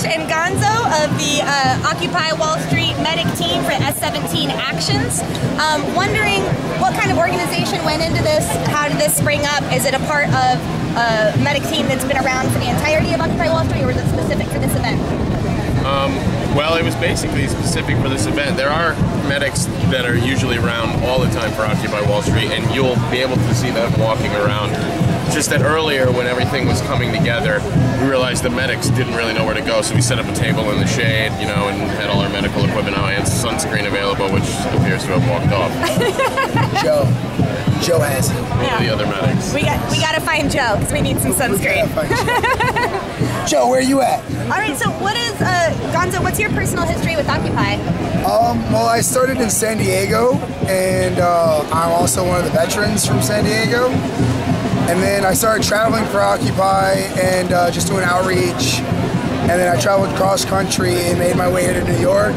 and Gonzo of the Occupy Wall Street medic team for S17 Actions. Wondering what kind of organization went into this? How did this spring up? Is it a part of a medic team that's been around for the entirety of Occupy Wall Street, or was it specific for this event? Well, it was basically specific for this event. There are medics that are usually around all the time for Occupy Wall Street, and you'll be able to see them walking around. Just that earlier, when everything was coming together, we realized the medics didn't really know where to go, so we set up a table in the shade, you know, and had all our medical equipment out and sunscreen available, which appears to have walked off. Joe has it. One of the other medics. We got to find Joe because we need some sunscreen. Joe, where are you at? All right, so what is Gonzo? What's your personal history with Occupy? Well, I started in San Diego, and I'm also one of the veterans from San Diego. And then I started traveling for Occupy and just doing outreach. And then I traveled cross country and made my way here to New York.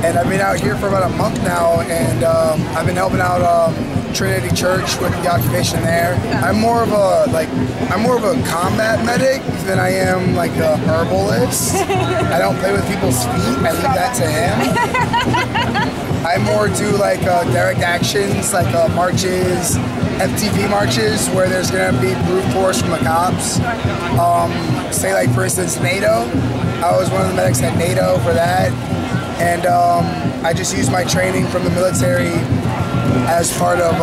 And I've been out here for about a month now, and I've been helping out Trinity Church with the occupation there. I'm more of a combat medic than I am like a herbalist. I don't play with people's feet. I leave that to him. I more do like direct actions, like marches, FTP marches, where there's gonna be brute force from the cops. Say like for instance NATO. I was one of the medics at NATO for that. And I just use my training from the military as part of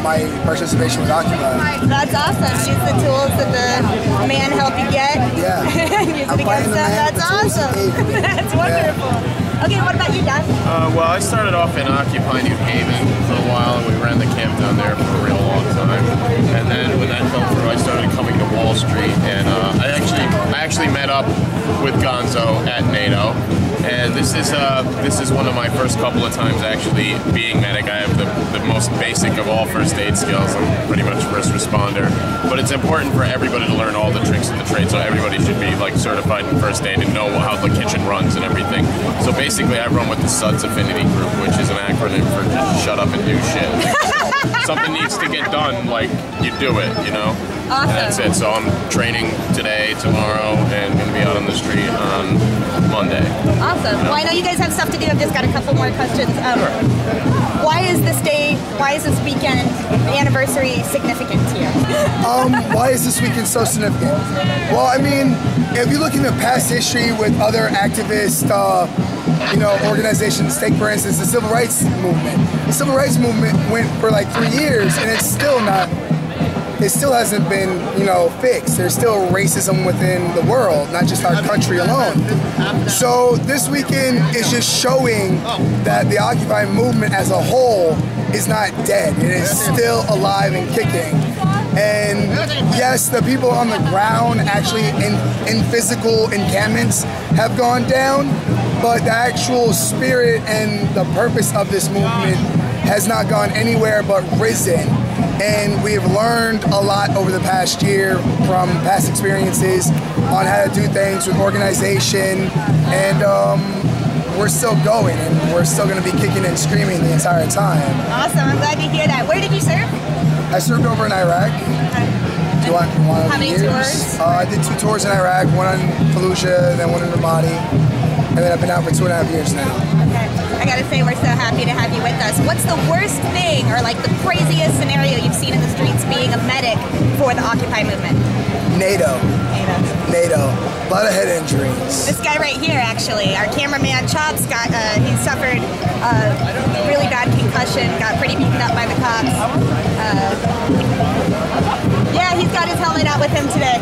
my participation with Occupy. That's awesome. Use the tools that the man helped you get. Yeah. Use it against them. That's awesome. That's wonderful. Yeah. Okay, what about you, Don? Well, I started off in Occupy New Haven for a while, and we ran the camp down there for a real long time. And then when that fell through, I started coming to Wall Street, and I actually met up with Gonzo at NATO. And this is one of my first couple of times actually being medic. I have the most basic of all first aid skills. I'm pretty much first responder. But it's important for everybody to learn all the tricks of the trade, so everybody should be like certified in first aid and know how the kitchen runs and everything. So basically I run with the SUDS Affinity Group, which is an acronym for just shut up and do shit. Something needs to get done, like you do it, you know? Awesome. And that's it. So I'm training today, tomorrow, and going to be out on the street on Monday. Awesome. Well, I know you guys have stuff to do. I've just got a couple more questions. Why is this day, why is this weekend, the anniversary, significant to you? Why is this weekend so significant? Well, I mean, if you look in the past history with other activist, organizations, take for instance the Civil Rights Movement. The Civil Rights Movement went for like 3 years, and it's still not. It still hasn't been, fixed. There's still racism within the world, not just our country alone. So this weekend is just showing that the Occupy movement as a whole is not dead. It is still alive and kicking. And yes, the people on the ground actually in physical encampments have gone down, but the actual spirit and the purpose of this movement has not gone anywhere but risen. And we've learned a lot over the past year from past experiences on how to do things with organization, and we're still going, and we're still going to be kicking and screaming the entire time. Awesome, I'm glad to hear that. Where did you serve? I served over in Iraq. Do you want How many tours? I did 2 tours in Iraq, one in Fallujah, then one in Ramadi, and then I've been out for 2.5 years now. Okay. I gotta say, we're so happy to have you with us. What's the worst thing or like the craziest scenario you've seen in the streets being a medic for the Occupy movement? NATO. A lot of head injuries. This guy right here, actually, our cameraman Chops, he suffered a really bad concussion, got pretty beaten up by the cops. Yeah, he's got his helmet out with him today.